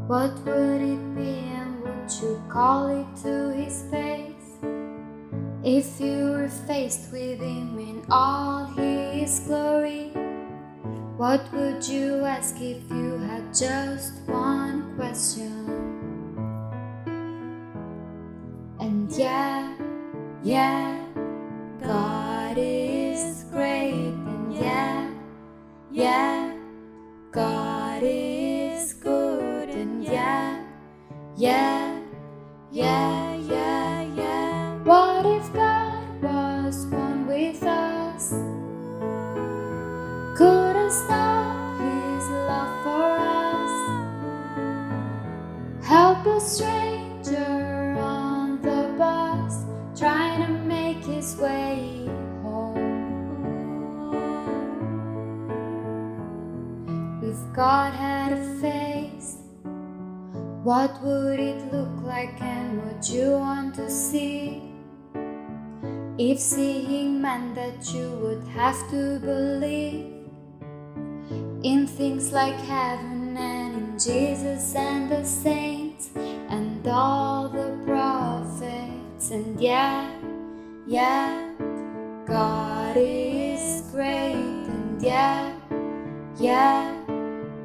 What would it be, and would you call it to his face? If you were faced with him in all his glory, what would you ask if you had just one question? And yeah, God is great. And yeah, God is good. And yeah. What if God was one with us? Couldn't stop his love for us. Help a stranger on the bus, trying to make his way home. If God had a face, what would it look like, and would you want to see? If seeing meant that you would have to believe in things like heaven and in Jesus and the saints and all the prophets. And yeah, God is great. And yeah,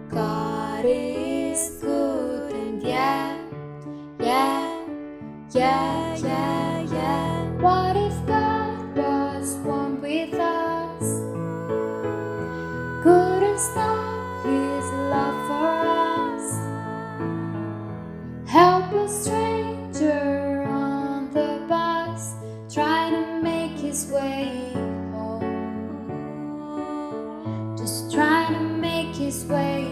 God is good. And yeah. What if God was one with us? Couldn't stop his love for us. Help a stranger on the bus, trying to make his way home. Just trying to make his way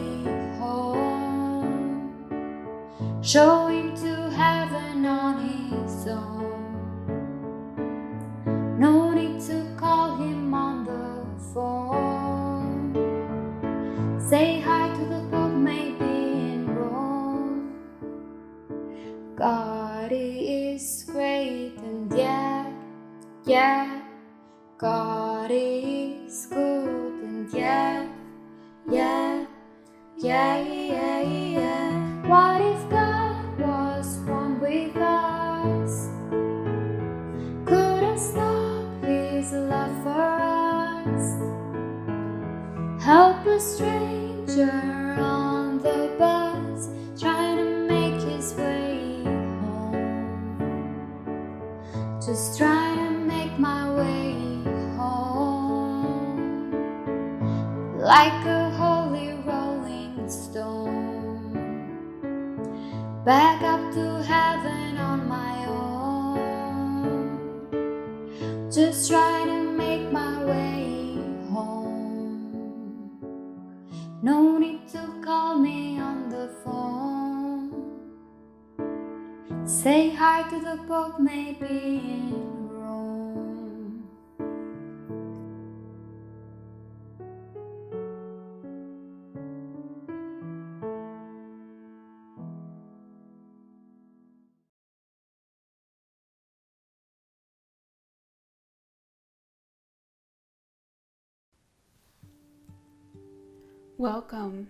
home. Show him to heaven on his own. No need to call him on the phone. Say hi to the Pope, maybe in Rome. God is great. And yeah, God is good. And yeah. What if God was one with us? Couldn't stop his love for us. Help a stranger on the bus, trying to make his way home. Just trying to make my way home. Like a holy rolling stone, back up to heaven on my own. Just trying to make my way home. No need to call me on the phone. Say hi to the Pope, maybe in Rome. Welcome.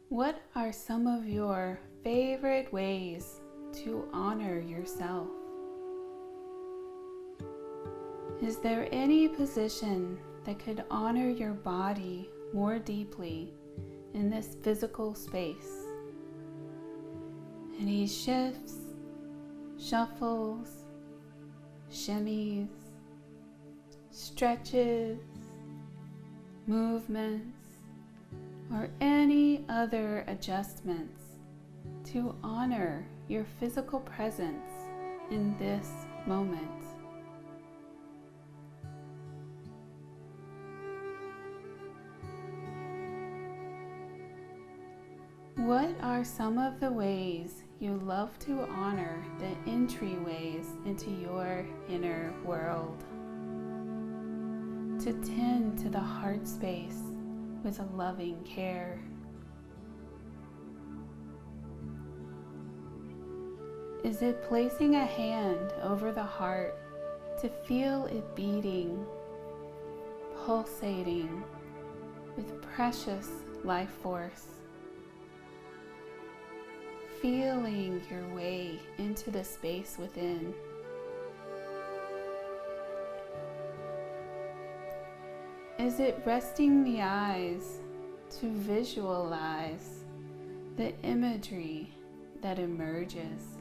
What are some of your favorite ways to honor yourself? Is there any position that could honor your body more deeply in this physical space? Any shifts, shuffles, shimmies, stretches, movements, or any other adjustments to honor your physical presence in this moment? What are some of the ways you love to honor the entryways into your inner world? To tend to the heart space with a loving care. Is it placing a hand over the heart to feel it beating, pulsating with precious life force? feeling your way into the space within. Is it resting the eyes to visualize the imagery that emerges?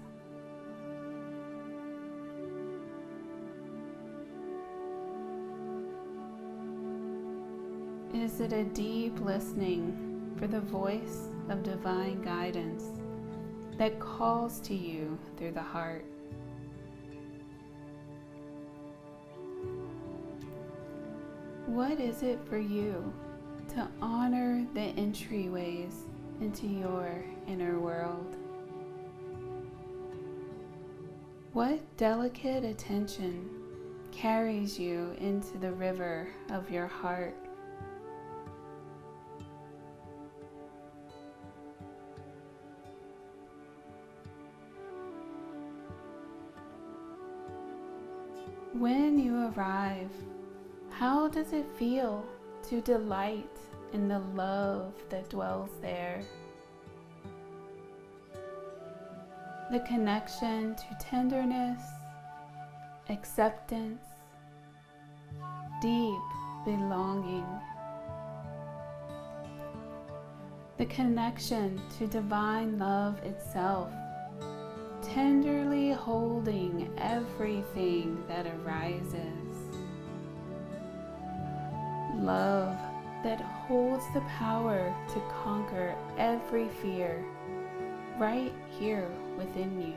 Is it a deep listening for the voice of divine guidance that calls to you through the heart? What is it for you to honor the entryways into your inner world? What delicate attention carries you into the river of your heart? When you arrive, how does it feel to delight in the love that dwells there? The connection to tenderness, acceptance, deep belonging. The connection to divine love itself, tenderly holding everything that arises. Love that holds the power to conquer every fear right here within you.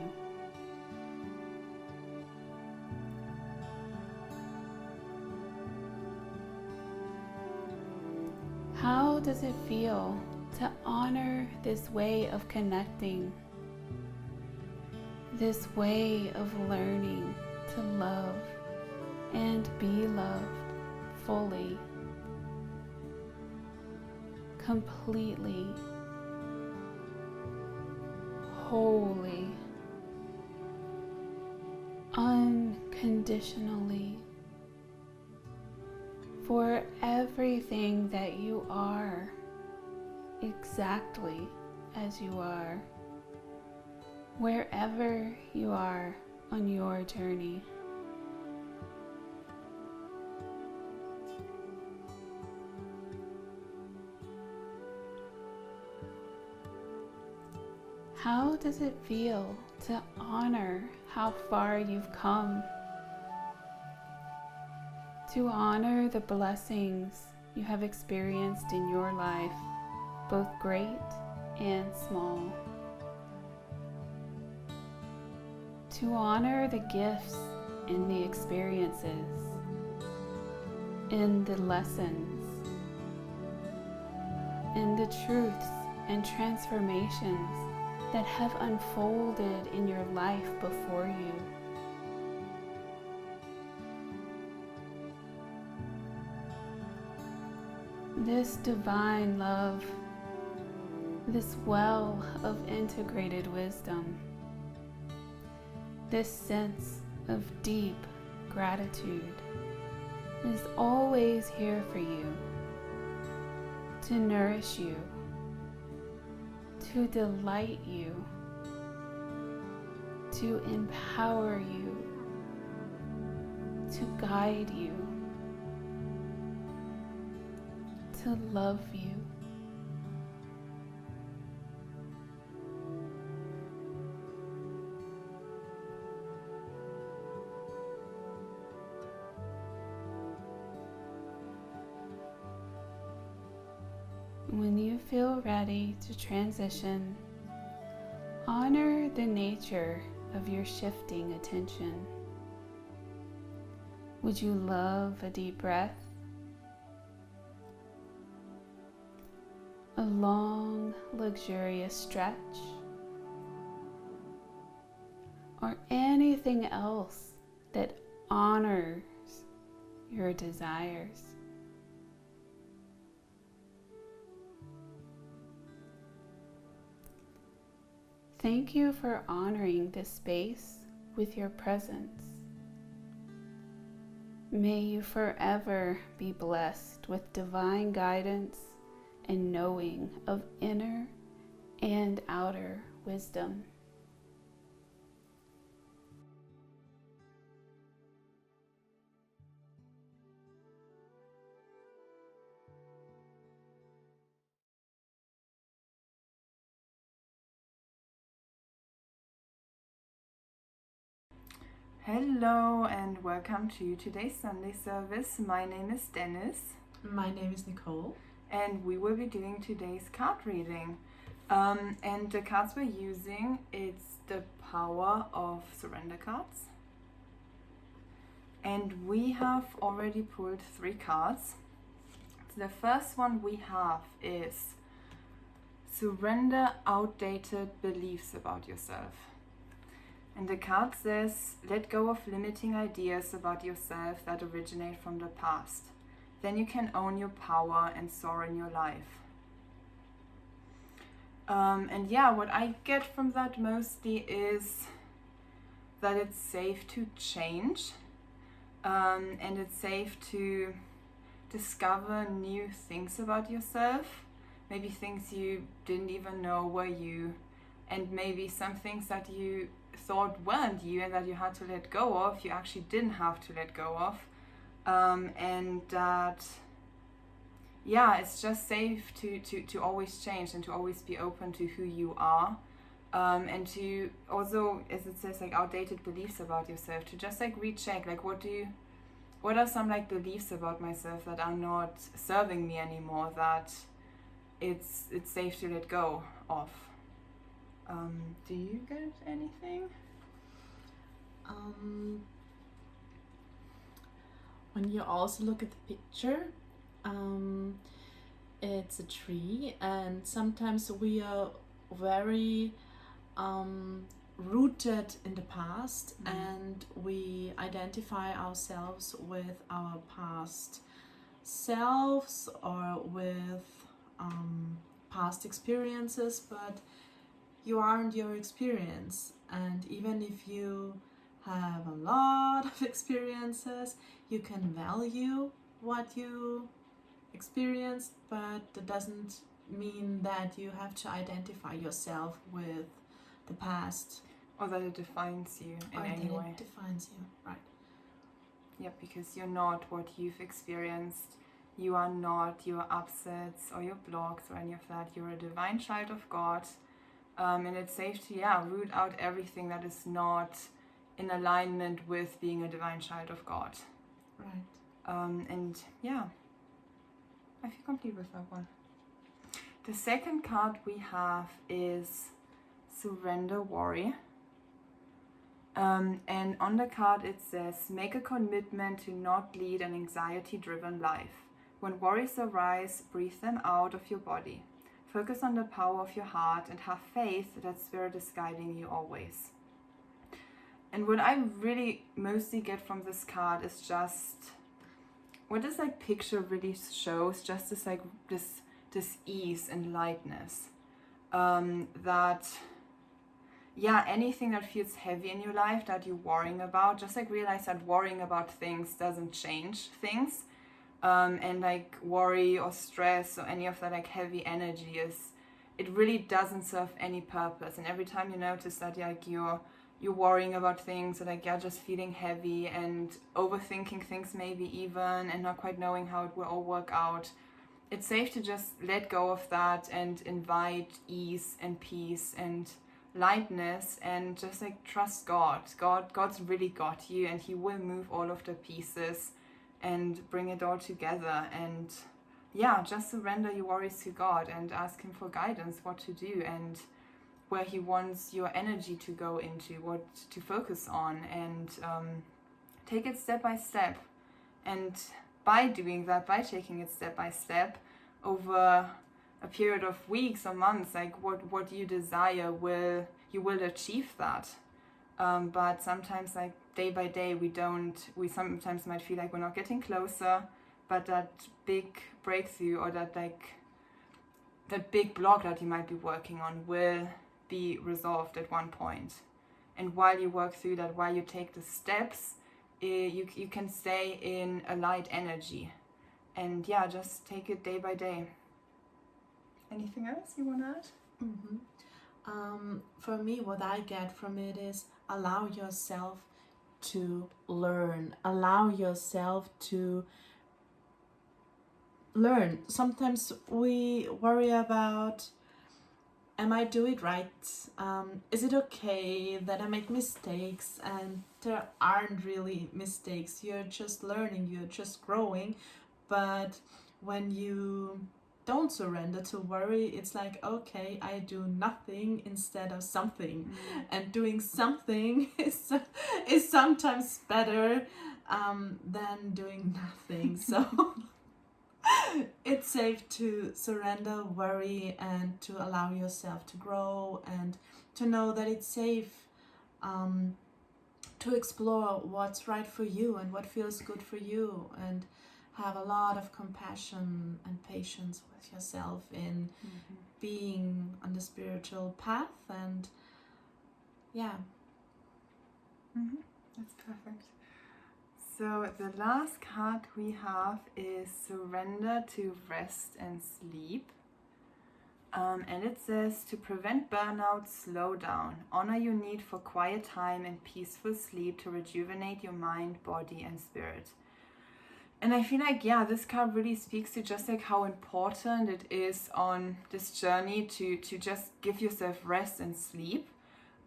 How does it feel to honor this way of connecting, this way of learning to love and be loved fully, completely, wholly, unconditionally, for everything that you are, exactly as you are, wherever you are on your journey. How does it feel to honor how far you've come? To honor the blessings you have experienced in your life, both great and small. To honor the gifts and the experiences, and the lessons, and the truths and transformations that have unfolded in your life before you. This divine love, this well of integrated wisdom, this sense of deep gratitude is always here for you, to nourish you, to delight you, to empower you, to guide you, to love you. When you feel ready to transition, honor the nature of your shifting attention. Would you love a deep breath? A long, luxurious stretch? Or anything else that honors your desires? Thank you for honoring this space with your presence. May you forever be blessed with divine guidance and knowing of inner and outer wisdom. Hello and welcome to today's Sunday service. My name is Dennis. My name is Nicole. And we will be doing today's card reading. And the cards we're using, it's the Power of Surrender cards. And we have already pulled 3 cards. The first one we have is Surrender outdated beliefs about yourself. And the card says, let go of limiting ideas about yourself that originate from the past. Then you can own your power and soar in your life. And yeah, what I get from that mostly is that it's safe to change. And it's safe to discover new things about yourself. Maybe things you didn't even know were you. And maybe some things that you thought weren't you and that you had to let go of, you actually didn't have to let go of. And that, yeah, it's just safe to always change and to always be open to who you are. And to also, as it says, like outdated beliefs about yourself, to just like recheck, like what are some like beliefs about myself that are not serving me anymore, that it's safe to let go of. Do you get anything? When you also look at the picture, it's a tree, and sometimes we are very rooted in the past, and we identify ourselves with our past selves or with past experiences, but you aren't your experience. And even if you have a lot of experiences, you can value what you experienced, but that doesn't mean that you have to identify yourself with the past. Or that it defines you in or any that way. It defines you, right. Yeah, because you're not what you've experienced. You are not your upsets or your blocks or any of that. You're a divine child of God. And it's safe to, root out everything that is not in alignment with being a divine child of God. Right. And yeah, I feel complete with that one. The second card we have is Surrender Worry. And on the card it says, make a commitment to not lead an anxiety-driven life. When worries arise, breathe them out of your body. Focus on the power of your heart and have faith that Spirit is guiding you always. And what I really mostly get from this card is just what this like picture really shows, just this like this ease and lightness. That anything that feels heavy in your life that you're worrying about, just like realize that worrying about things doesn't change things. And like worry or stress or any of that like heavy energy it really doesn't serve any purpose. And every time you notice that like you're worrying about things, or like you're just feeling heavy and overthinking things maybe even, and not quite knowing how it will all work out, it's safe to just let go of that and invite ease and peace and lightness, and just like trust God's really got you, and he will move all of the pieces and bring it all together. And just surrender your worries to God and ask him for guidance, what to do and where he wants your energy to go into, what to focus on, and take it step by step. And by doing that, by taking it step by step over a period of weeks or months, like what you desire, you will achieve that. But sometimes, like day by day, we sometimes might feel like we're not getting closer, but that big breakthrough, or that big block that you might be working on will be resolved at one point. And while you work through that, while you take the steps, you can stay in a light energy. And just take it day by day. Anything else you want to add? For me, what I get from it is allow yourself to learn, allow yourself to learn. Sometimes we worry about, am I doing it right? Is it okay that I make mistakes? And there aren't really mistakes. You're just learning, you're just growing. But when you don't surrender to worry, it's like, okay, I do nothing instead of something. And doing something is sometimes better than doing nothing. So it's safe to surrender worry and to allow yourself to grow, and to know that it's safe to explore what's right for you and what feels good for you, and have a lot of compassion and patience with yourself in being on the spiritual path. And yeah. That's perfect. So the last card we have is surrender to rest and sleep. And it says, to prevent burnout, slow down. Honor your need for quiet time and peaceful sleep to rejuvenate your mind, body, and spirit. And I feel like, yeah, this card really speaks to just like how important it is on this journey to just give yourself rest and sleep.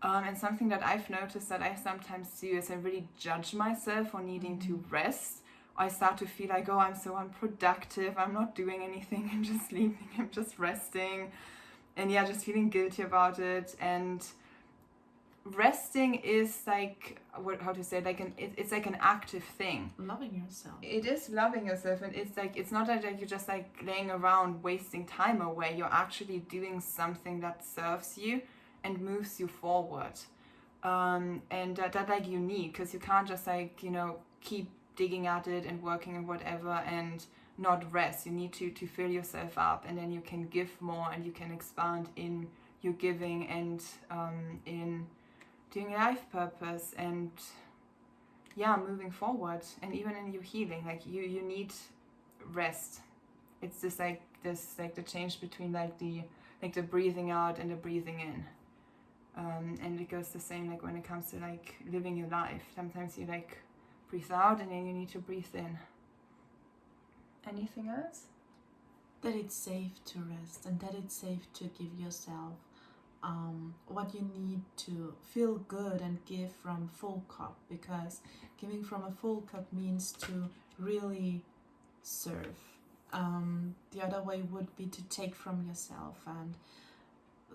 And something that I've noticed that I sometimes do is I really judge myself for needing to rest. I start to feel like, oh, I'm so unproductive, I'm not doing anything, I'm just sleeping, I'm just resting. And yeah, just feeling guilty about it. And resting is like, how to say, like it's like an active thing. Loving yourself. It is loving yourself, and it's like, it's not like you're just like laying around wasting time away. You're actually doing something that serves you and moves you forward. And that like you need, because you can't just like, you know, keep digging at it and working and whatever and not rest. You need to fill yourself up, and then you can give more and you can expand in your giving and in doing life purpose and yeah, moving forward, and even in your healing. Like you need rest. It's just like this, like the change between like the breathing out and the breathing in. And it goes the same like when it comes to like living your life. Sometimes you like breathe out and then you need to breathe in. Anything else? That it's safe to rest, and that it's safe to give yourself what you need to feel good and give from full cup, because giving from a full cup means to really serve. The other way would be to take from yourself, and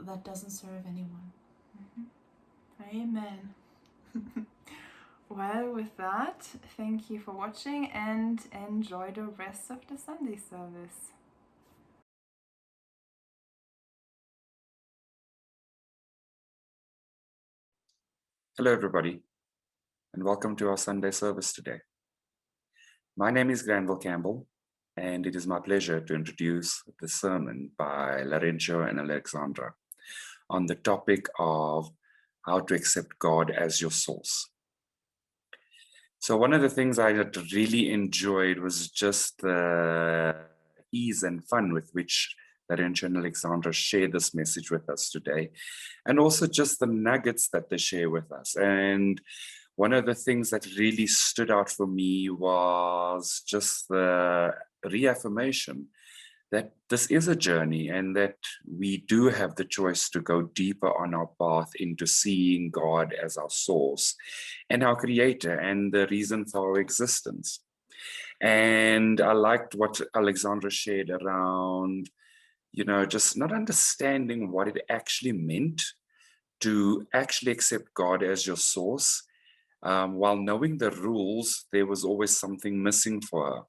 that doesn't serve anyone. Amen. Well, with that, thank you for watching and enjoy the rest of the Sunday service. Hello, everybody, and welcome to our Sunday service today. My name is Granville Campbell, and it is my pleasure to introduce the sermon by Laurentiu and Alexandra on the topic of how to accept God as your source. So one of the things I really enjoyed was just the ease and fun with which Laurentiu and Alexandra share this message with us today, and also just the nuggets that they share with us. And one of the things that really stood out for me was just the reaffirmation that this is a journey, and that we do have the choice to go deeper on our path into seeing God as our source and our creator and the reason for our existence. And I liked what Alexandra shared around, you know, just not understanding what it actually meant to actually accept God as your source. While knowing the rules, there was always something missing for her.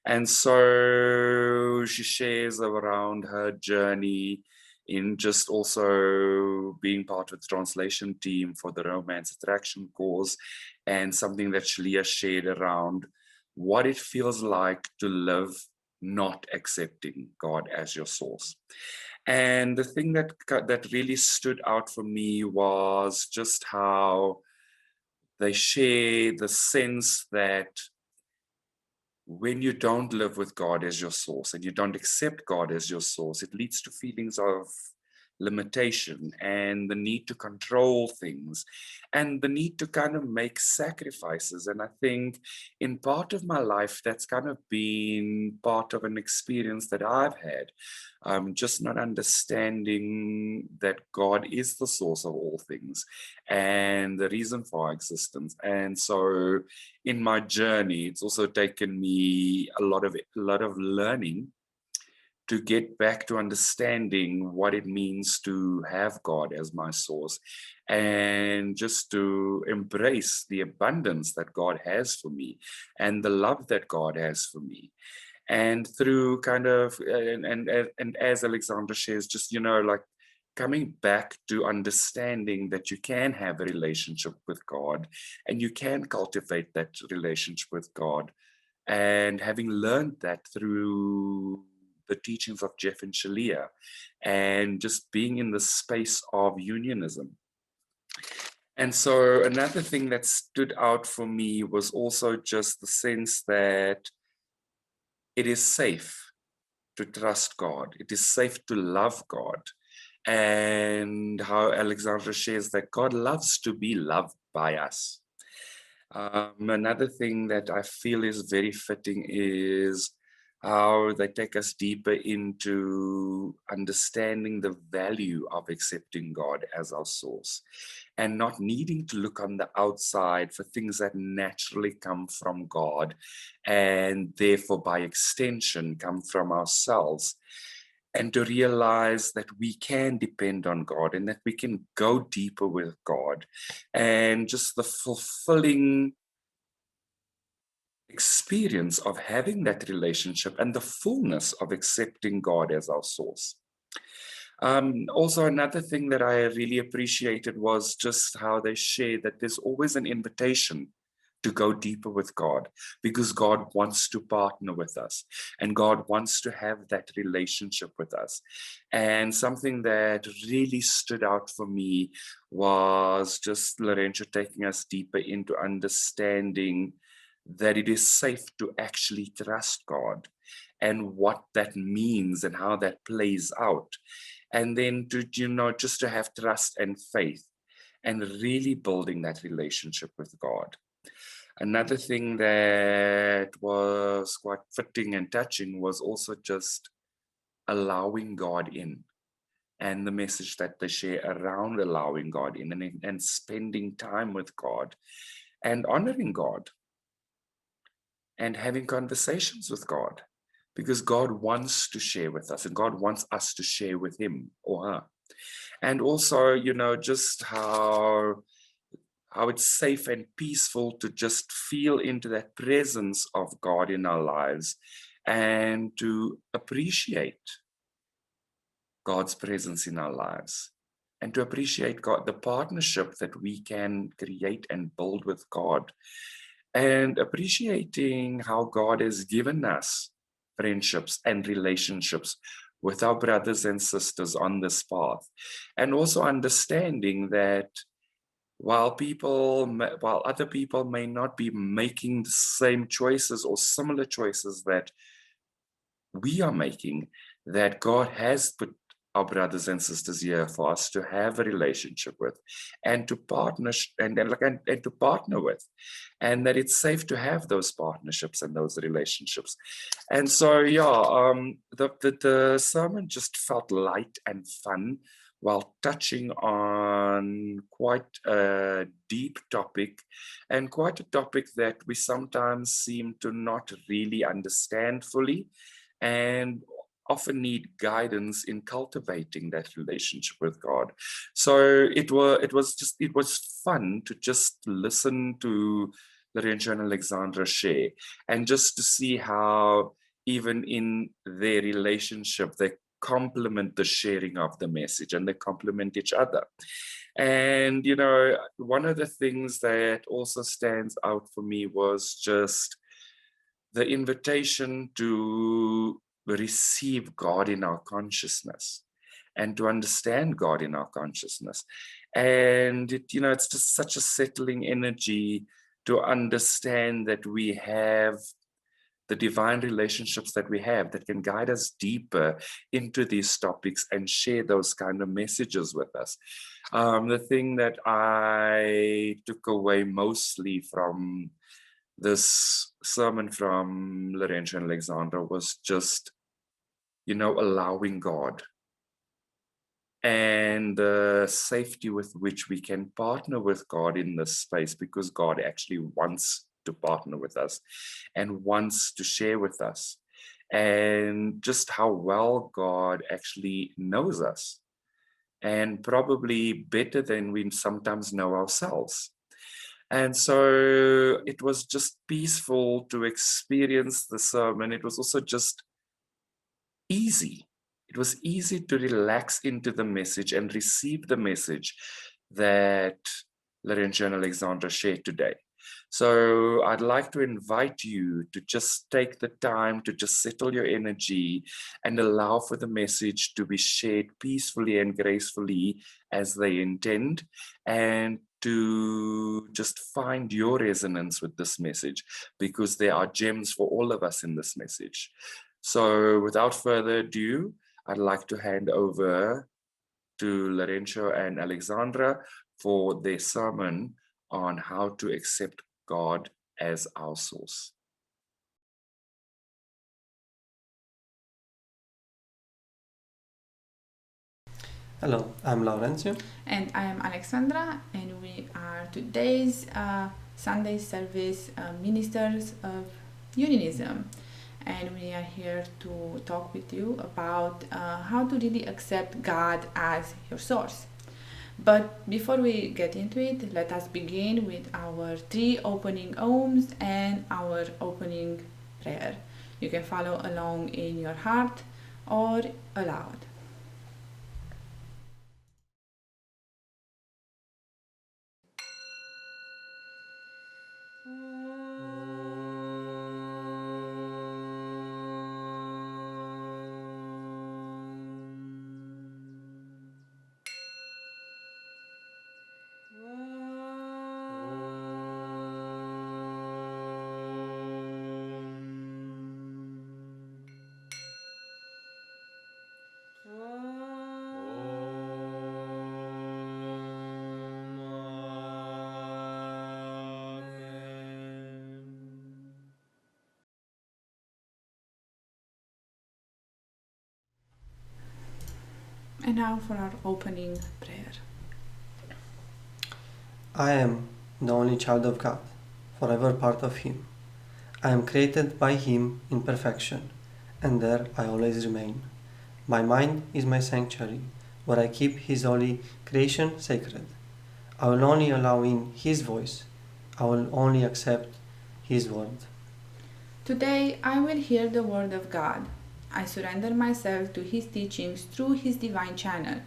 And so she shares around her journey in just also being part of the translation team for the Romance Attraction course, and something that Shaleia shared around what it feels like to live not accepting God as your source. And the thing that really stood out for me was just how they share the sense that when you don't live with God as your source and you don't accept God as your source, it leads to feelings of limitation and the need to control things and the need to kind of make sacrifices. And I think in part of my life, that's kind of been part of an experience that I've had. Just not understanding that God is the source of all things and the reason for our existence. And so in my journey, it's also taken me a lot of learning to get back to understanding what it means to have God as my source and just to embrace the abundance that God has for me and the love that God has for me. And through kind of, and as Alexandra shares, just, like coming back to understanding that you can have a relationship with God and you can cultivate that relationship with God. And having learned that through the teachings of Jeff and Shaleia, and just being in the space of unionism. And so another thing that stood out for me was also just the sense that it is safe to trust God. It is safe to love God. And how Alexandra shares that God loves to be loved by us. Another thing that I feel is very fitting is how they take us deeper into understanding the value of accepting God as our source and not needing to look on the outside for things that naturally come from God and therefore by extension come from ourselves. And to realize that we can depend on God and that we can go deeper with God, and just the fulfilling experience of having that relationship and the fullness of accepting God as our source. Also, another thing that I really appreciated was just how they share that there's always an invitation to go deeper with God, because God wants to partner with us and God wants to have that relationship with us. And something that really stood out for me was just Laurentiu taking us deeper into understanding that it is safe to actually trust God and what that means and how that plays out. And then to, just to have trust and faith and really building that relationship with God. Another thing that was quite fitting and touching was also just allowing God in, and the message that they share around allowing God in and spending time with God and honoring God and having conversations with God, because God wants to share with us and God wants us to share with him or her. And also, just how it's safe and peaceful to just feel into that presence of God in our lives and to appreciate God's presence in our lives and to appreciate God, the partnership that we can create and build with God, and appreciating how God has given us friendships and relationships with our brothers and sisters on this path, and also understanding that while other people may not be making the same choices or similar choices that we are making, that God has put our brothers and sisters here for us to have a relationship with and to partner and to partner with, and that it's safe to have those partnerships and those relationships. And so the sermon just felt light and fun while touching on quite a deep topic, and quite a topic that we sometimes seem to not really understand fully and often need guidance in cultivating that relationship with God. So it was fun to just listen to Laurentiu and Alexandra share, and just to see how even in their relationship they complement the sharing of the message and they complement each other. And one of the things that also stands out for me was just the invitation to receive God in our consciousness and to understand God in our consciousness. And it's just such a settling energy to understand that we have the divine relationships that we have that can guide us deeper into these topics and share those kind of messages with us. The thing that I took away mostly from this sermon from Laurentiu and Alexandra was just, allowing God and the safety with which we can partner with God in this space, because God actually wants to partner with us and wants to share with us, and just how well God actually knows us, and probably better than we sometimes know ourselves. And so it was just peaceful to experience the sermon. It was also just easy. It was easy to relax into the message and receive the message that Laurentiu and Alexandra shared today. So I'd like to invite you to just take the time to just settle your energy and allow for the message to be shared peacefully and gracefully as they intend, and to just find your resonance with this message, because there are gems for all of us in this message. So without further ado, I'd like to hand over to Laurentiu and Alexandra for their sermon on how to accept God as our source. Hello, I'm Laurentiu. And I am Alexandra, and we are today's Sunday service ministers of unionism. And we are here to talk with you about how to really accept God as your source. But before we get into it, let us begin with our 3 opening ohms and our opening prayer. You can follow along in your heart or aloud. And now for our opening prayer. I am the only child of God, forever part of Him. I am created by Him in perfection, and there I always remain. My mind is my sanctuary, where I keep His holy creation sacred. I will only allow in His voice. I will only accept His word. Today I will hear the word of God. I surrender myself to His teachings through His divine channel.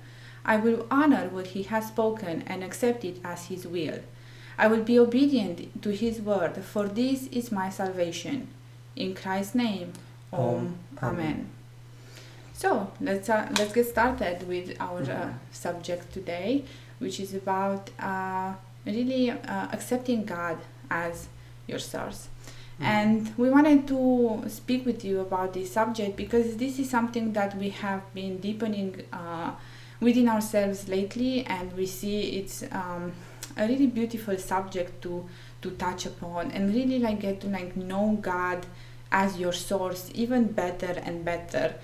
I will honor what He has spoken and accept it as His will. I will be obedient to His word, for this is my salvation. In Christ's name, Om. Amen. So let's get started with our subject today, which is about really accepting God as your source. And we wanted to speak with you about this subject because this is something that we have been deepening within ourselves lately, and we see it's a really beautiful subject to touch upon and really get to know God as your source even better and better.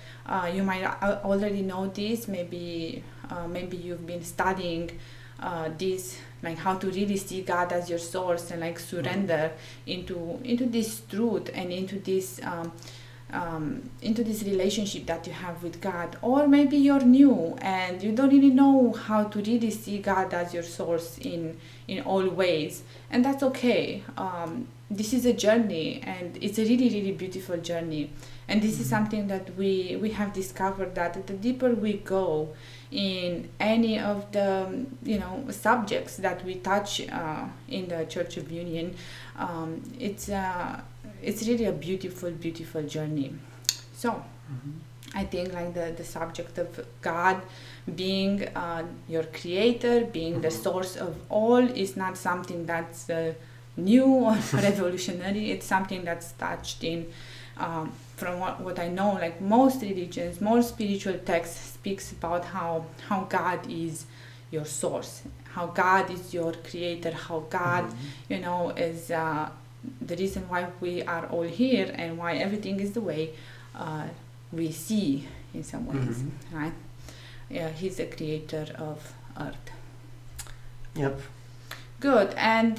You might already know this. Maybe you've been studying this, how to really see God as your source and surrender into this truth and into this relationship that you have with God. Or maybe you're new and you don't really know how to really see God as your source in all ways, and that's okay. This is a journey, and it's a really, really beautiful journey. And this is something that we have discovered, that the deeper we go in any of the subjects that we touch in the Church of Union, it's really a beautiful, beautiful journey. So I think the subject of God being your creator, being the source of all, is not something that's new or revolutionary. It's something that's touched in from what I know, like most religions, most spiritual texts speaks about how God is your source, how God is your creator, how God, is the reason why we are all here and why everything is the way we see in some ways, right? Yeah, he's the creator of earth. Yep. Good. And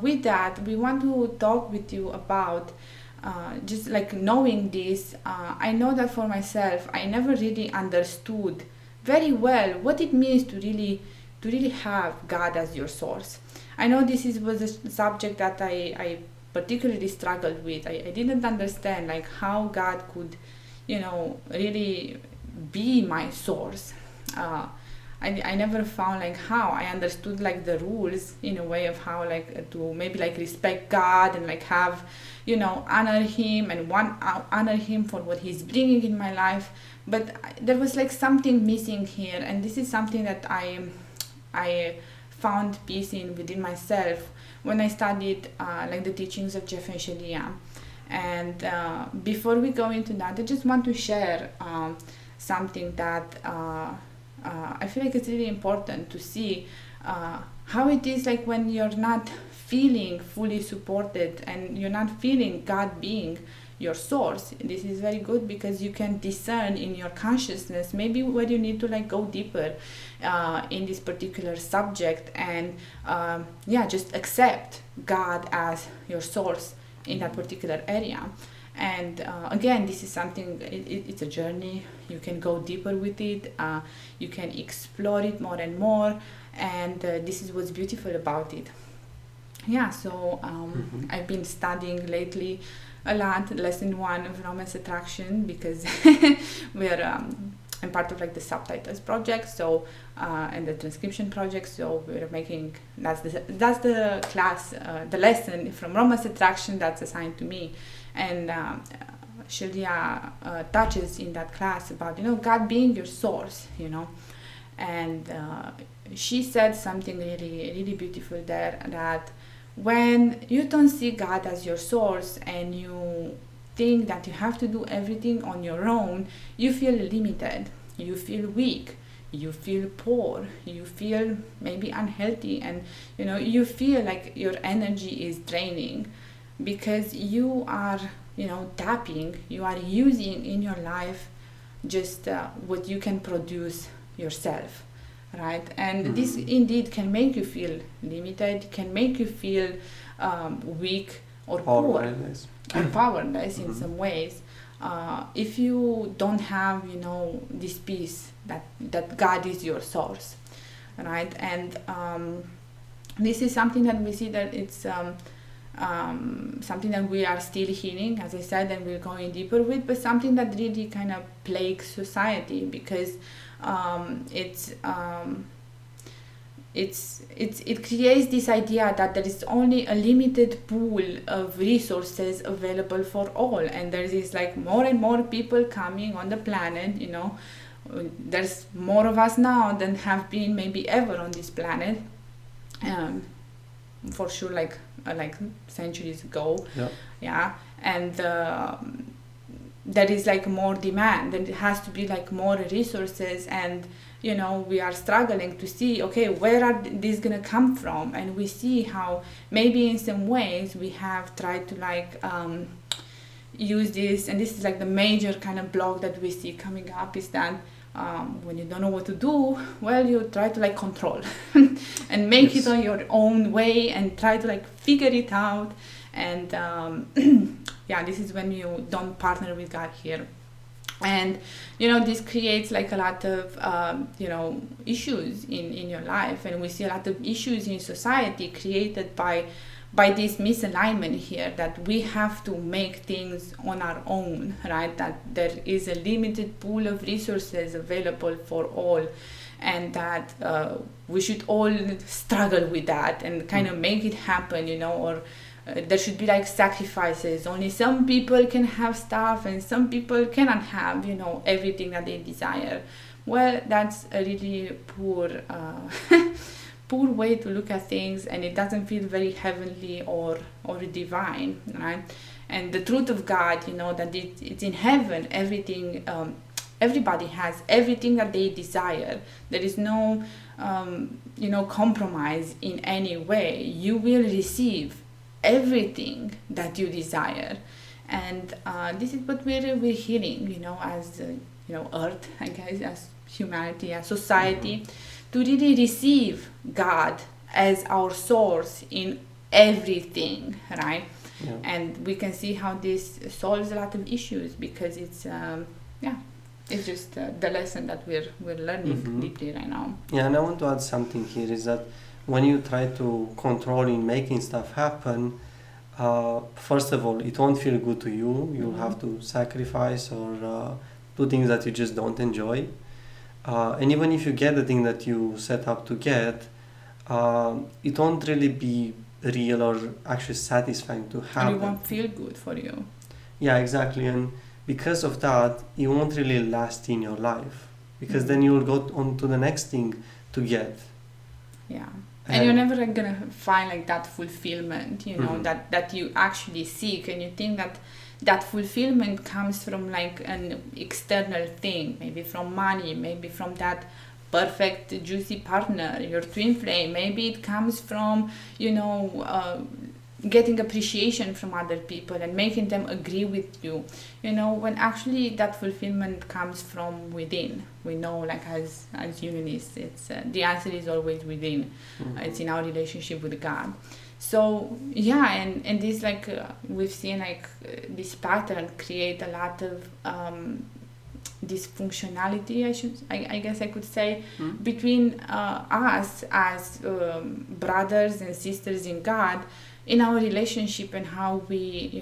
with that, we want to talk with you about just like knowing this. I know that for myself, I never really understood very well what it means to really have God as your source. I know this was a subject that I particularly struggled with. I didn't understand like how God could, really be my source. I never found like how I understood like the rules in a way of how like to maybe like respect God and like have, honor him and honor him for what he's bringing in my life. But there was like something missing here, and this is something that I found peace in within myself when I studied like the teachings of Jeff and Shaleia. And before we go into that, I just want to share something that I feel like it's really important to see how it is like when you're not feeling fully supported and you're not feeling God being your source. This is very good because you can discern in your consciousness maybe where you need to like go deeper in this particular subject and just accept God as your source in that particular area. And again, this is something, it's a journey. You can go deeper with it, you can explore it more and more, and this is what's beautiful about it. So I've been studying lately a lot lesson 1 of Romance Attraction because I'm part of like the subtitles project, so and the transcription project, so we're making that's the class, the lesson from Romance Attraction that's assigned to me. And Shaleia touches in that class about God being your source, and she said something really really beautiful there, that when you don't see God as your source and you think that you have to do everything on your own, you feel limited, you feel weak, you feel poor, you feel maybe unhealthy, and you feel like your energy is draining because you are tapping, you are using in your life just what you can produce yourself, right? And this indeed can make you feel limited, can make you feel weak or powerless. Or powerless in some ways, if you don't have this peace that God is your source, right? And this is something that we see that it's something that we are still healing, as I said, and we're going deeper with, but something that really kind of plagues society because it creates this idea that there is only a limited pool of resources available for all, and there is like more and more people coming on the planet. There's more of us now than have been maybe ever on this planet, for sure, like centuries ago. And there is like more demand, and it has to be like more resources, and we are struggling to see, okay, where are these gonna come from? And we see how maybe in some ways we have tried to like use this, and this is like the major kind of block that we see coming up, is that when you don't know what to do, well, you try to like control and make it on your own way and try to like figure it out. And this is when you don't partner with God here. And this creates like a lot of issues in your life, and we see a lot of issues in society created by this misalignment here, that we have to make things on our own, right? That there is a limited pool of resources available for all, and that we should all struggle with that and kind of make it happen, or there should be like sacrifices. Only some people can have stuff and some people cannot have everything that they desire. Well, that's a really poor poor way to look at things, and it doesn't feel very heavenly or divine, right? and the truth of God, that it's in heaven. Everything, everybody has everything that they desire. There is no compromise in any way. You will receive everything that you desire, and this is what we're hearing, as earth, I guess, as humanity, as society, to really receive God as our source in everything, right? Yeah. And we can see how this solves a lot of issues, because it's it's just the lesson that we're learning deeply right now. Yeah, and I want to add something here is that when you try to control in making stuff happen, first of all, it won't feel good to you. You'll have to sacrifice or do things that you just don't enjoy. And even if you get the thing that you set up to get, it won't really be real or actually satisfying to have. And it won't feel good for you. Yeah, exactly. And because of that, it won't really last in your life, because then you'll go on to the next thing to get. Yeah. And you're never gonna find like that fulfillment, that you actually seek, and you think that fulfillment comes from like an external thing, maybe from money, maybe from that perfect juicy partner, your twin flame. Maybe it comes from getting appreciation from other people and making them agree with you, when actually that fulfillment comes from within. We know, like as unionists, it's the answer is always within. It's in our relationship with God. So and this we've seen this pattern create a lot of dysfunctionality, I guess I could say, between us as brothers and sisters in God, in our relationship, and how we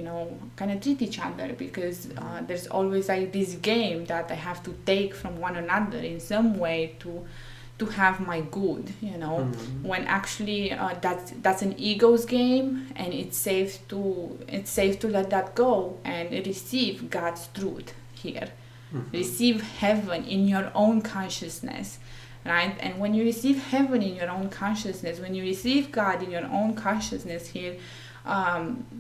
kind of treat each other, because there's always like this game that I have to take from one another in some way to have my good, when actually that's an ego's game, and it's safe to let that go and receive God's truth here. Receive heaven in your own consciousness, right? And when you receive heaven in your own consciousness, when you receive God in your own consciousness here,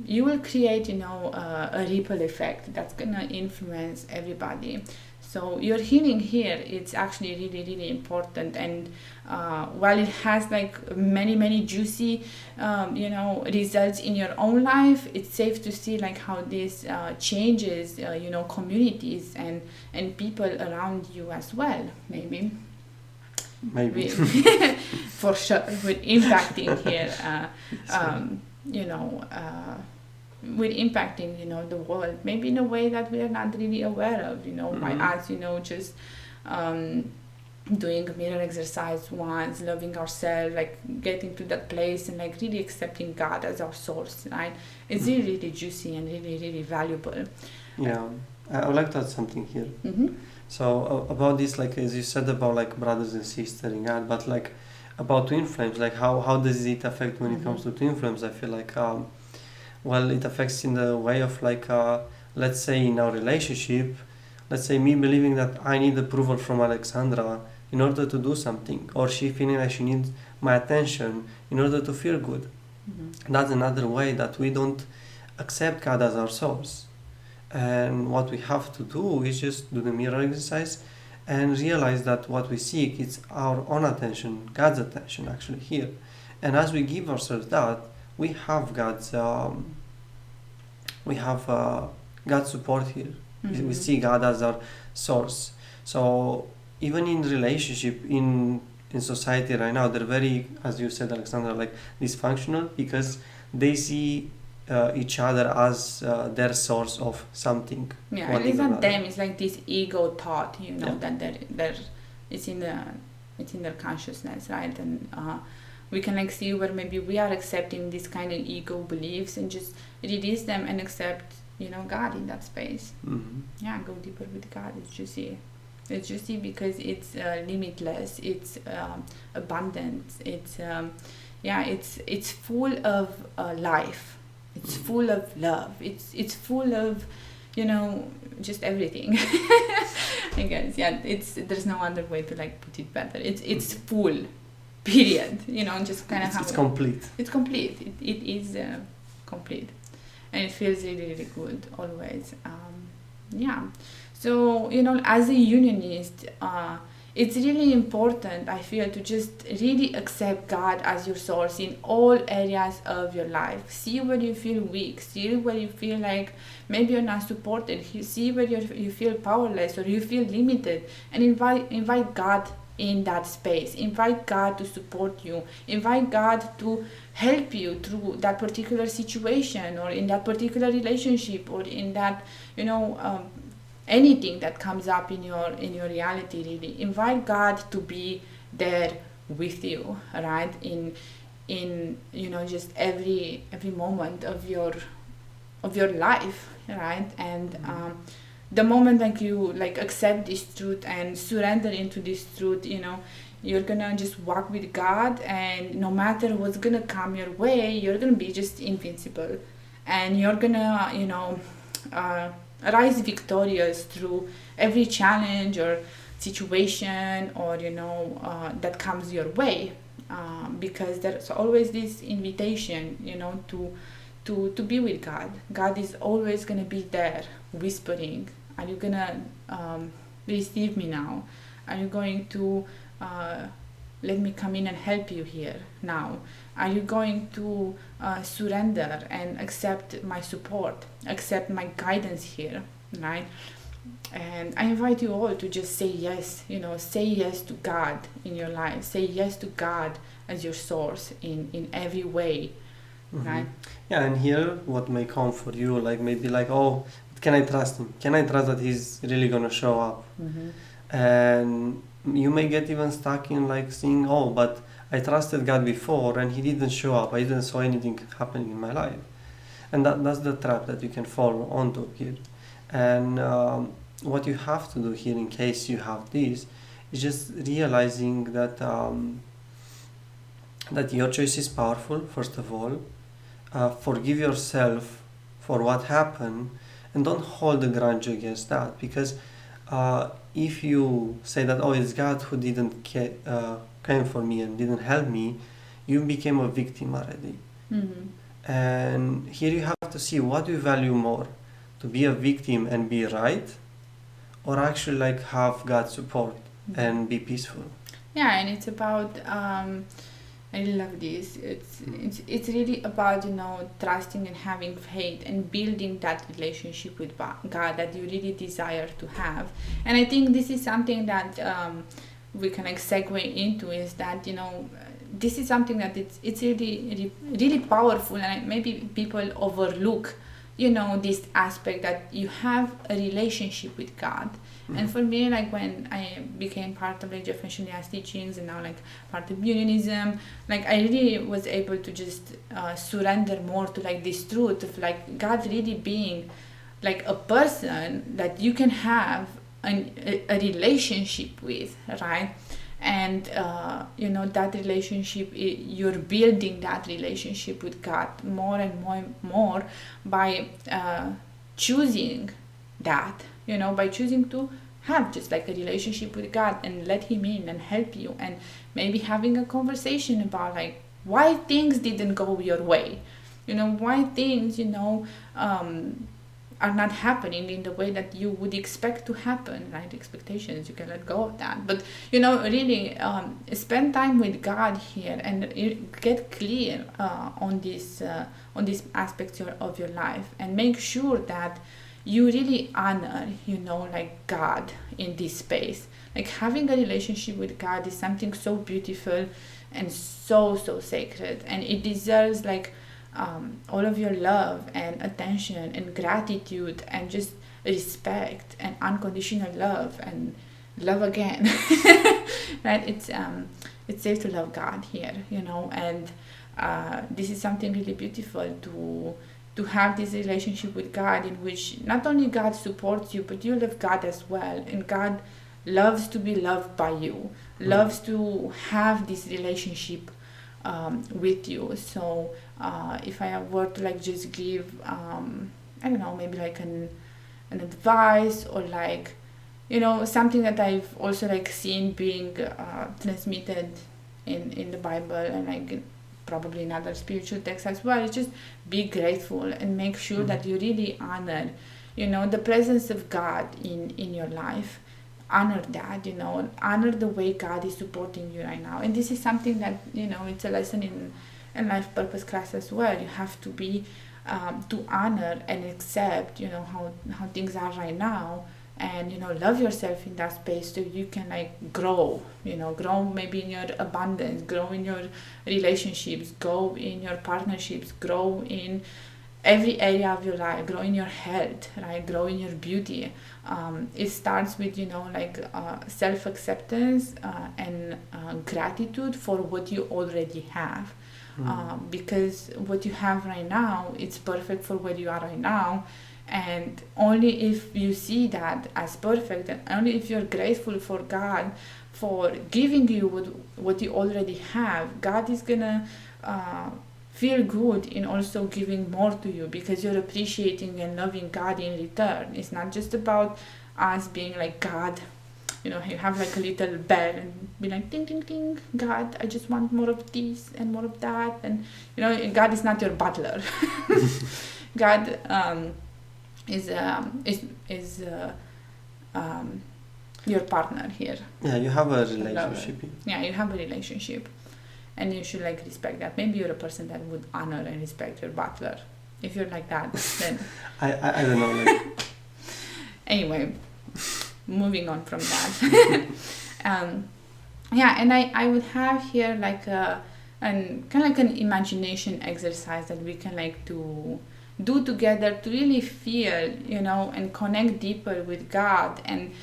you will create a ripple effect that's gonna influence everybody. So your healing here, it's actually really, really important. And while it has like many juicy results in your own life, it's safe to see like how this changes communities and people around you as well. Maybe for sure, with impacting here with impacting the world, maybe in a way that we are not really aware of, by us just doing a mirror exercise once, loving ourselves, like getting to that place and like really accepting God as our source, right? It's really, really juicy and really, really valuable. Yeah, I would like to add something here. So about this, like as you said about like brothers and sisters in God, but like about twin flames, like how does it affect when it comes to twin flames? I feel like it affects in the way of like let's say in our relationship, let's say me believing that I need approval from Alexandra in order to do something, or she feeling like she needs my attention in order to feel good. That's another way that we don't accept God as our source. And what we have to do is just do the mirror exercise and realize that what we seek is our own attention, God's attention actually here. And as we give ourselves that, we have God's support here. We see God as our source. So even in relationship, in society right now, they're very, as you said, Alexandra, like dysfunctional, because they see each other as their source of something. Yeah, and it's not them. It's like this ego thought, that they're it's in their consciousness, right? And we can like see where maybe we are accepting this kind of ego beliefs and just release them and accept, God in that space. Yeah, go deeper with God. It's juicy. It's juicy because it's limitless. It's abundant. It's it's full of life. It's full of love. It's full of, just everything. I guess, there's no other way to like put it better. It's full, period. Just kind of it's complete. It's complete. It is complete. and it feels really, really good always. Yeah. So, as a unionist, it's really important, I feel, to just really accept God as your source in all areas of your life. See where you feel weak, see where you feel like maybe you're not supported, see where you feel powerless or you feel limited, and invite God in that space. Invite God to support you. Invite God to help you through that particular situation or in that particular relationship or in that, anything that comes up in your reality. Really invite God to be there with you, right, in just every moment of your life, right? And the moment like you like accept this truth and surrender into this truth, you're gonna just walk with God, and no matter what's gonna come your way, you're gonna be just invincible, and you're gonna rise victorious through every challenge or situation or that comes your way, because there's always this invitation to be with God. God is always gonna be there whispering, are you gonna receive me now? Are you going to let me come in and help you here now? Are you going to surrender and accept my support, accept my guidance here, right? And I invite you all to just say yes, say yes to God in your life. Say yes to God as your source in every way, right? Yeah, and here what may come for you, like maybe like, oh, can I trust him? Can I trust that he's really gonna show up? And you may get even stuck in like saying, oh, but I trusted God before and he didn't show up. I didn't saw anything happening in my life. And that's the trap that you can fall onto here. And what you have to do here in case you have this is just realizing that that your choice is powerful, first of all. Forgive yourself for what happened and don't hold a grudge against that, because if you say that, oh, it's God who didn't came for me and didn't help me, you became a victim already. And here you have to see what you value more, to be a victim and be right, or actually like have God's support and be peaceful. Yeah, and it's about I really love this. It's really about trusting and having faith and building that relationship with God that you really desire to have. And I think this is something that we can like segue into, is that this is something that it's really really powerful, and maybe people overlook this aspect that you have a relationship with God. And for me, like when I became part of like Jeff and Shaleya's teachings and now like part of unionism, like I really was able to just surrender more to like this truth of like God really being like a person that you can have a relationship with, right? And that relationship, you're building that relationship with God more and more by choosing that, by choosing to have just like a relationship with God and let him in and help you, and maybe having a conversation about like why things didn't go your way, why things are not happening in the way that you would expect to happen, right? Expectations, you can let go of that, but really spend time with God here and get clear on these aspects of your life, and make sure that you really honor like God in this space. Like having a relationship with God is something so beautiful and so sacred, and it deserves like all of your love and attention and gratitude and just respect and unconditional love and love again. Right? It's safe to love God here, and this is something really beautiful to have this relationship with God, in which not only God supports you, but you love God as well, and God loves to be loved by you, loves to have this relationship with you. So if I were to like just give I don't know, maybe like an advice, or like something that I've also like seen being transmitted in the Bible, and like probably in other spiritual texts as well, is just be grateful and make sure that you really honor, the presence of God in your life. Honor that, honor the way God is supporting you right now. And this is something that, it's a lesson in life purpose class as well. You have to be, to honor and accept, how things are right now, and love yourself in that space so you can grow, grow maybe in your abundance, grow in your relationships, grow in your partnerships, grow in every area of your life, grow in your health, right? Grow in your beauty. It starts with self-acceptance and gratitude for what you already have. Because what you have right now, it's perfect for where you are right now. And only if you see that as perfect, and only if you're grateful for God for giving you what you already have, God is gonna feel good in also giving more to you, because you're appreciating and loving God in return. It's not just about us being like, God, you have a little bell and be like, ding, ding, ding, God, I just want more of this and more of that. And, God is not your butler. God is your partner here. Yeah, you have a relationship. Yeah, you have a relationship. And you should respect that. Maybe you're a person that would honor and respect your butler. If you're like that, then I don't know. Anyway, moving on from that. And I would have here an imagination exercise that we can to do together to really feel, and connect deeper with God, and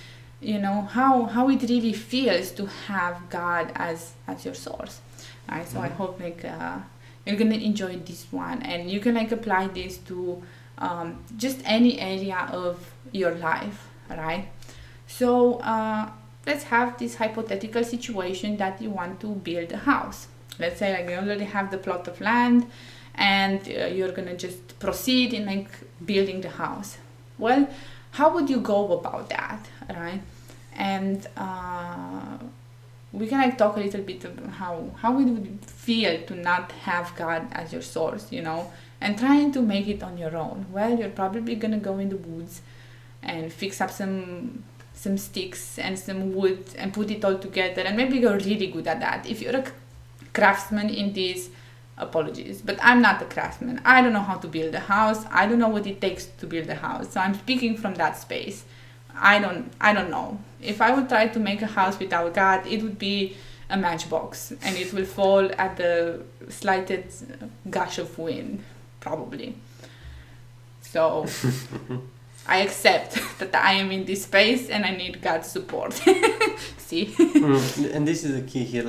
how it really feels to have God as your source. Right, so I hope you're gonna enjoy this one, and you can apply this to just any area of your life, right? So let's have this hypothetical situation that you want to build a house. Let's say you already have the plot of land, and you're gonna just proceed in building the house. Well, how would you go about that, right? And we can talk a little bit about how it would feel to not have God as your source, and trying to make it on your own. Well, you're probably gonna go in the woods and fix up some sticks and some wood and put it all together, and maybe you're really good at that. If you're a craftsman in this, apologies, but I'm not a craftsman. I don't know how to build a house. I don't know what it takes to build a house. So I'm speaking from that space. I don't know. If I would try to make a house without God, it would be a matchbox, and it will fall at the slightest gush of wind, probably. So I accept that I am in this space and I need God's support. See? And this is the key here,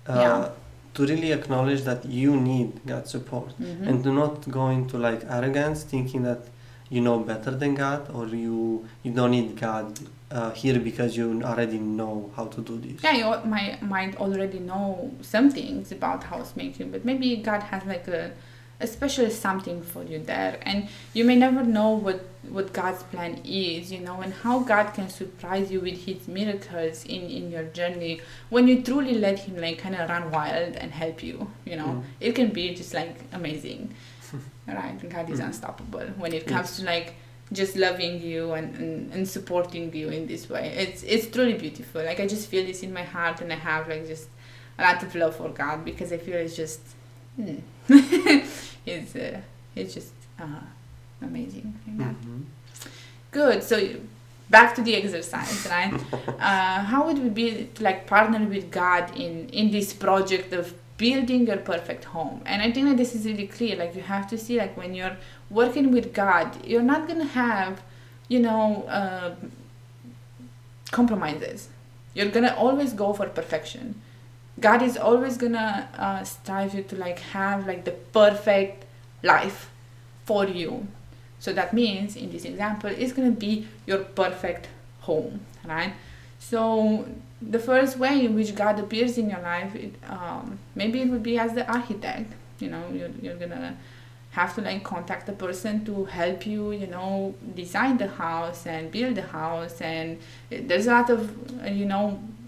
to really acknowledge that you need God's support, and to not go into arrogance, thinking that you know better than God, or you don't need God here because you already know how to do this. Yeah, you might already know some things about house making, but maybe God has a special something for you there, and you may never know what God's plan is, and how God can surprise you with his miracles in your journey when you truly let him kind of run wild and help you. It can be just amazing. Right, God is unstoppable when it comes to just loving you and supporting you in this way. It's truly beautiful. I just feel this in my heart, and I have just a lot of love for God, because I feel it's just it's just amazing. Good. So back to the exercise, right? How would it be to partner with God in this project of building your perfect home? And I think that this is really clear. You have to see when you're working with God, you're not gonna have compromises. You're gonna always go for perfection. God is always gonna strive you to have the perfect life for you. So that means in this example, it's gonna be your perfect home, right? So the first way in which God appears in your life, maybe it would be as the architect. You're gonna have to contact a person to help you, design the house and build the house, and there's a lot of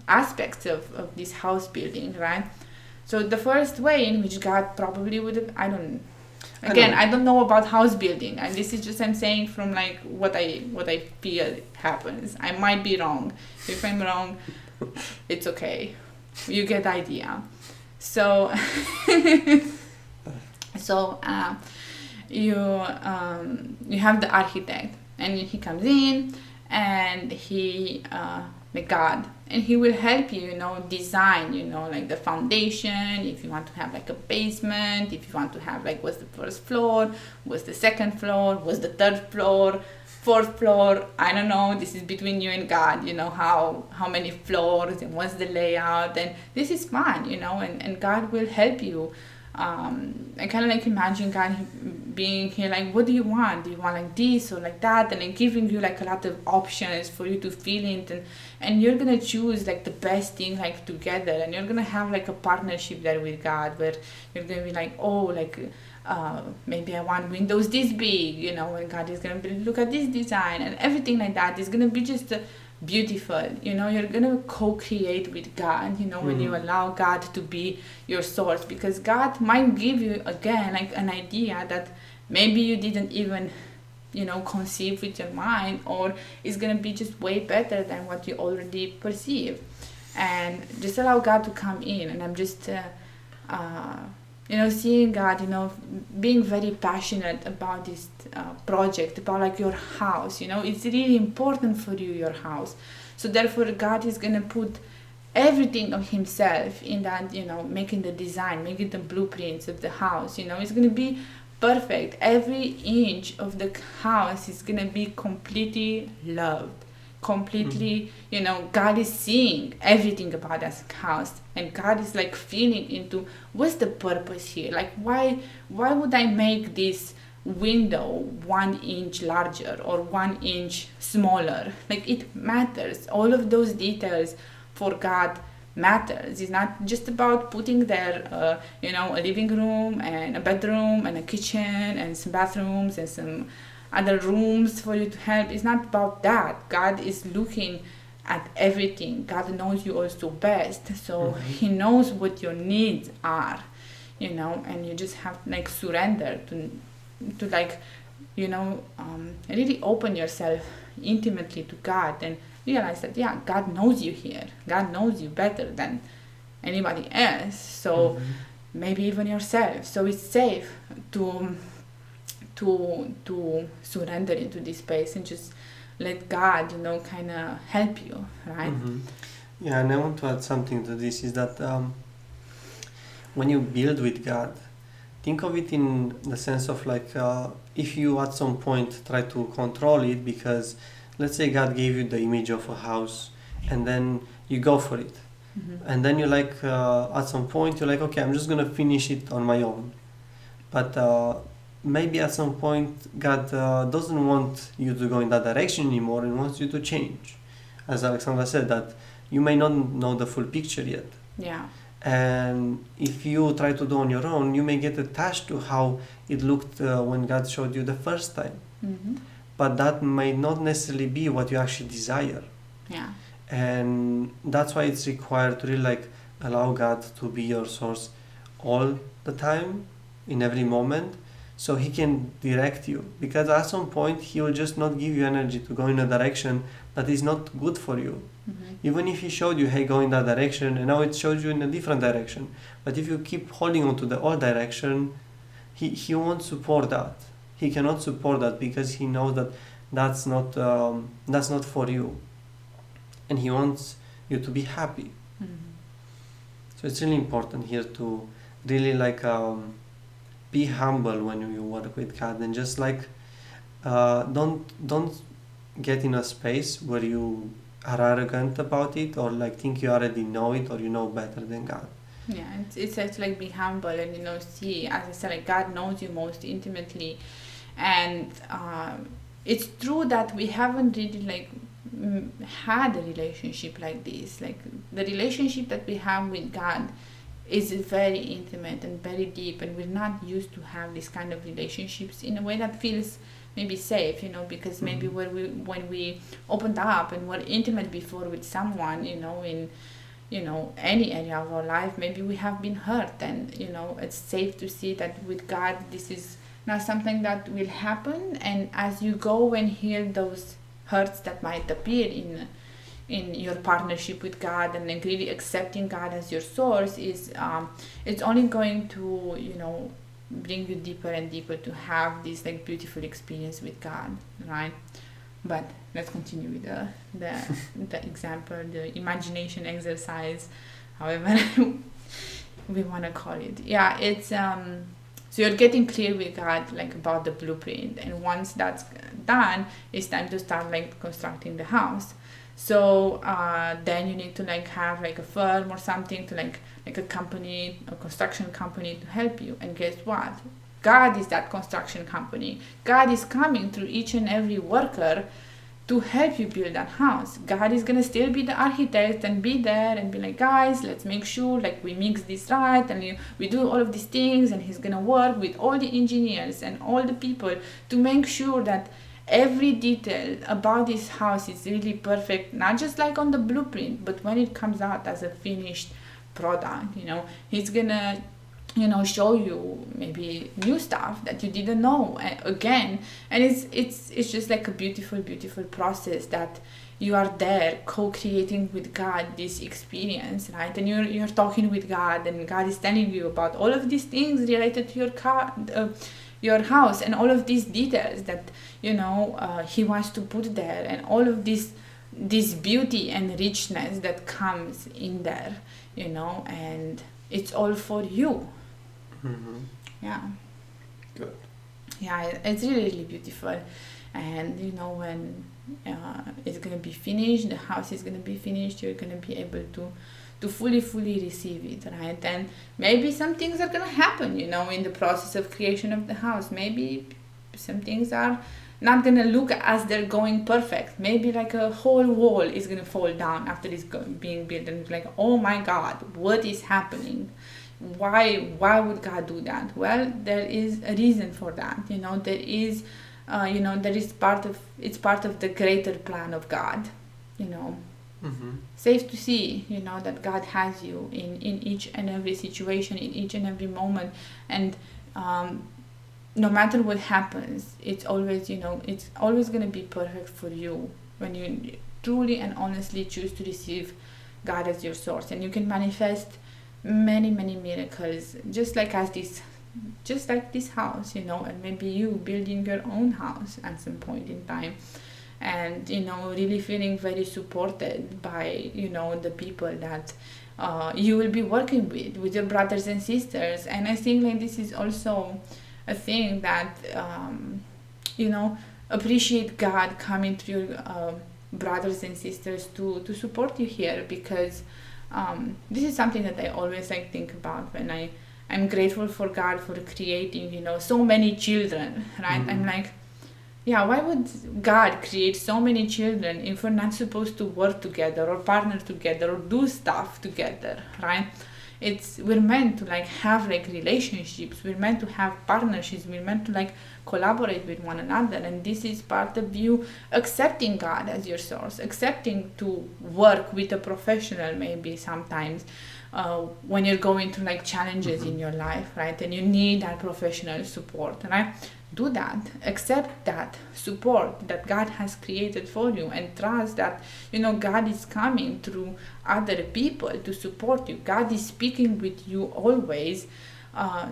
aspects of this house building, right? So the first way in which God probably would have, I don't know about house building, and this is just I'm saying from like what I feel happens. I might be wrong. If I'm wrong, it's okay. You get the idea. So you have the architect, and he comes in, and he like God, and he will help you, design, like the foundation, if you want to have like a basement, if you want to have like what's the first floor, what's the second floor, what's the third floor, fourth floor, I don't know, this is between you and God, how many floors and what's the layout, and this is fun, and God will help you. I kind of like imagine God being here like, what do you want? Do you want like this or like that? And then giving you like a lot of options for you to feel it, and you're gonna choose like the best thing like together, and you're gonna have like a partnership there with God where you're gonna be like, oh, like maybe I want windows this big, and God is gonna be, look at this design, and everything like that is gonna be just beautiful. You're gonna co-create with God, when you allow God to be your source, because God might give you again like an idea that maybe you didn't even conceive with your mind, or it's gonna be just way better than what you already perceive. And just allow God to come in. And I'm just seeing God, being very passionate about this project, about like your house, it's really important for you, your house. So therefore God is going to put everything of himself in that, making the design, making the blueprints of the house, it's going to be perfect. Every inch of the house is going to be completely loved. Completely, God is seeing everything about this house, and God is like feeling into what's the purpose here, like why would I make this window 1 inch larger or 1 inch smaller? Like it matters. All of those details for God matters. It's not just about putting there a living room and a bedroom and a kitchen and some bathrooms and some other rooms for you to help. It's not about that. God is looking at everything. God knows you also best, so he knows what your needs are, and you just have to like surrender to like really open yourself intimately to God, and realize that God knows you here. God knows you better than anybody else, so maybe even yourself. So it's safe to surrender into this space and just let God, kind of help you, right? Yeah, and I want to add something to this, is that when you build with God, think of it in the sense of like, if you at some point try to control it, because let's say God gave you the image of a house, and then you go for it. And then you're like, at some point, you're like, okay, I'm just going to finish it on my own. But maybe at some point God doesn't want you to go in that direction anymore and wants you to change. As Alexandra said, that you may not know the full picture yet. Yeah. And if you try to do on your own, you may get attached to how it looked when God showed you the first time. But that may not necessarily be what you actually desire. Yeah. And that's why it's required to really like allow God to be your source all the time, in every moment, so he can direct you. Because at some point he will just not give you energy to go in a direction that is not good for you. Even if he showed you, hey, go in that direction, and now it shows you in a different direction. But if you keep holding on to the old direction, he won't support that. He cannot support that, because he knows that that's not for you. And he wants you to be happy. So it's really important here to really like be humble when you work with God, and just like don't get in a space where you are arrogant about it, or like think you already know it, or you know better than God. Yeah, it's just like be humble and see, as I said, like God knows you most intimately, and it's true that we haven't really like had a relationship like this. Like the relationship that we have with God is very intimate and very deep, and we're not used to have this kind of relationships in a way that feels maybe safe, because maybe when we opened up and were intimate before with someone, in any area of our life. Maybe we have been hurt, and it's safe to see that with God this is not something that will happen. And as you go and heal those hurts that might appear in your partnership with God, and then really accepting God as your source, is it's only going to bring you deeper and deeper to have this like beautiful experience with God, right? But let's continue with the example, the imagination exercise, however we want to call it. Yeah, it's so you're getting clear with God like about the blueprint, and once that's done, it's time to start like constructing the house. So then you need to like have like a firm or something to like a company, a construction company to help you. And guess what? God is that construction company. God is coming through each and every worker to help you build that house. God is gonna still be the architect and be there and be like, guys, let's make sure like we mix this right and we do all of these things, and he's gonna work with all the engineers and all the people to make sure that every detail about this house is really perfect, not just like on the blueprint, but when it comes out as a finished product. He's gonna show you maybe new stuff that you didn't know again. And it's just like a beautiful process that you are there co-creating with God this experience, right? And you're talking with God, and God is telling you about all of these things related to your house, and all of these details that he wants to put there, and all of this beauty and richness that comes in there, and it's all for you. Yeah. Good. Yeah, it's really beautiful. And when it's gonna be finished, the house is gonna be finished, you're gonna be able to fully receive it, right? And maybe some things are gonna happen in the process of creation of the house. Maybe some things are not gonna look as they're going perfect. Maybe like a whole wall is gonna fall down after it's being built, and it's like, oh my God, what is happening? Why would God do that? Well, there is a reason for that. There is it's part of the greater plan of God. Safe to see that God has you in each and every situation, in each and every moment. And no matter what happens, it's always going to be perfect for you when you truly and honestly choose to receive God as your source. And you can manifest many miracles, just like this house, and maybe you building your own house at some point in time, and really feeling very supported by the people that you will be working with your brothers and sisters. And I think like this is also a thing that appreciate God coming through your brothers and sisters to support you here, because this is something that I always think about when I'm grateful for God for creating so many children, right? I'm like, yeah, why would God create so many children if we're not supposed to work together or partner together or do stuff together, right? We're meant to have relationships, we're meant to have partnerships, we're meant to collaborate with one another. And this is part of you accepting God as your source, accepting to work with a professional maybe sometimes when you're going through challenges in your life, right? And you need that professional support, right? Do that, accept that support that God has created for you, and trust that God is coming through other people to support you. God is speaking with you always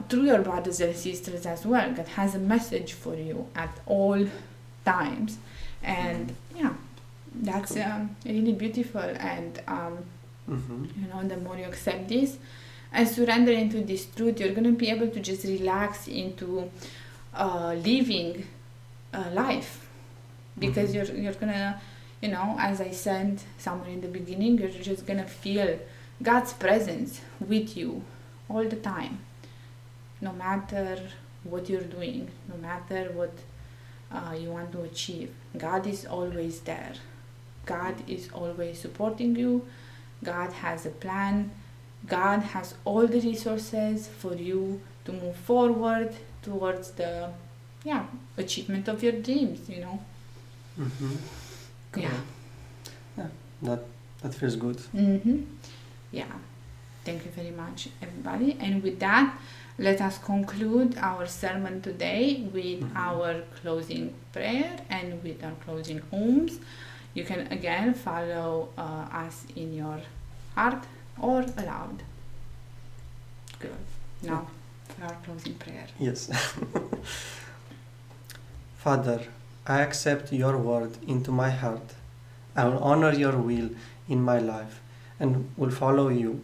through your brothers and sisters as well. God has a message for you at all times. And yeah, that's really beautiful. And the more you accept this and surrender into this truth, you're going to be able to just relax into living life, because you're gonna as I said somewhere in the beginning, you're just gonna feel God's presence with you all the time, no matter what you're doing, no matter what you want to achieve. God is always there. God is always supporting you. God has a plan. God has all the resources for you to move forward towards the achievement of your dreams. Cool. Yeah, that feels good. Yeah. Thank you very much, everybody. And with that, let us conclude our sermon today with our closing prayer and with our closing ohms. You can again follow us in your heart or aloud. Good. Now for our closing prayer. Yes. Father, I accept your word into my heart. I will honor your will in my life and will follow you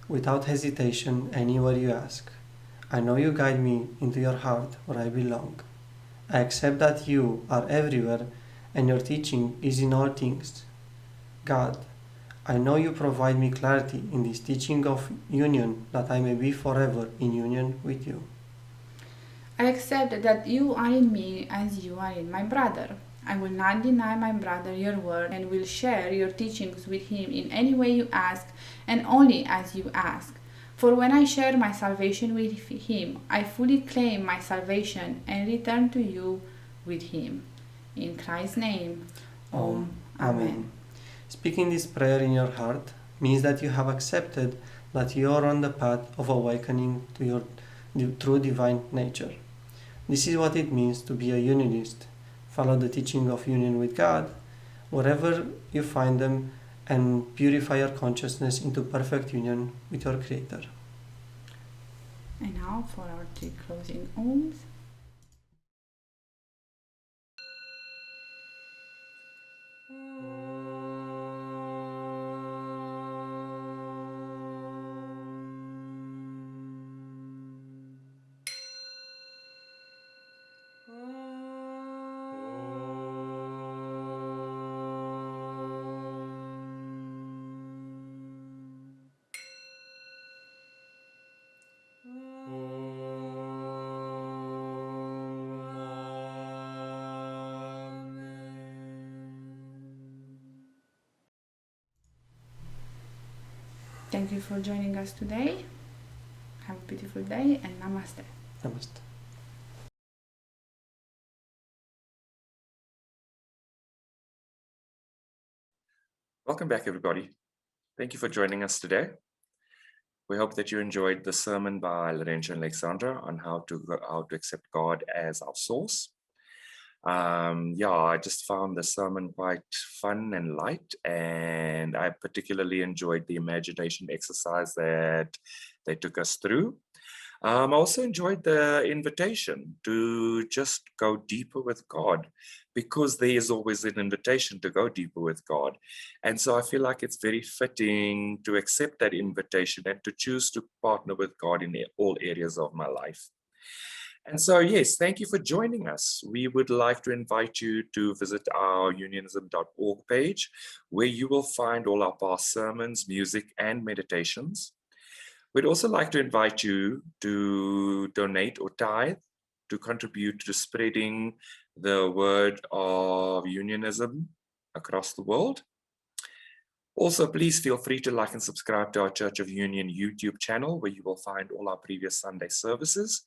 without hesitation anywhere you ask. I know you guide me into your heart where I belong. I accept that you are everywhere and your teaching is in all things. God, I know you provide me clarity in this teaching of union that I may be forever in union with you. I accept that you are in me as you are in my brother. I will not deny my brother your word and will share your teachings with him in any way you ask and only as you ask. For when I share my salvation with him, I fully claim my salvation and return to you with him. In Christ's name, Om. Amen. Speaking this prayer in your heart means that you have accepted that you are on the path of awakening to your true divine nature. This is what it means to be a unionist. Follow the teaching of union with God wherever you find them and purify your consciousness into perfect union with your Creator. And now for our 3 closing ohms. Thank you for joining us today. Have a beautiful day and namaste. Namaste. Welcome back, everybody. Thank you for joining us today. We hope that you enjoyed the sermon by Laurentiu and Alexandra on how to accept God as our source. I just found the sermon quite fun and light, and I particularly enjoyed the imagination exercise that they took us through. I also enjoyed the invitation to just go deeper with God, because there is always an invitation to go deeper with God. And so I feel like it's very fitting to accept that invitation and to choose to partner with God in all areas of my life. And so, yes, thank you for joining us. We would like to invite you to visit our unionism.org page, where you will find all our past sermons, music, and meditations. We'd also like to invite you to donate or tithe to contribute to spreading the word of unionism across the world. Also, please feel free to like and subscribe to our Church of Union YouTube channel, where you will find all our previous Sunday services.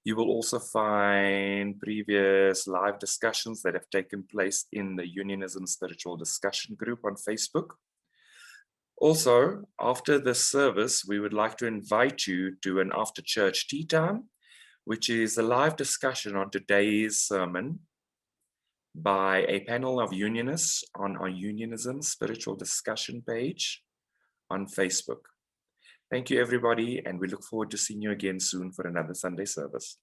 You will also find previous live discussions that have taken place in the Unionism Spiritual Discussion Group on Facebook. Also, after this service, we would like to invite you to an after-church tea time, which is a live discussion on today's sermon by a panel of unionists on our Unionism Spiritual Discussion page on Facebook. Thank you, everybody, and we look forward to seeing you again soon for another Sunday service.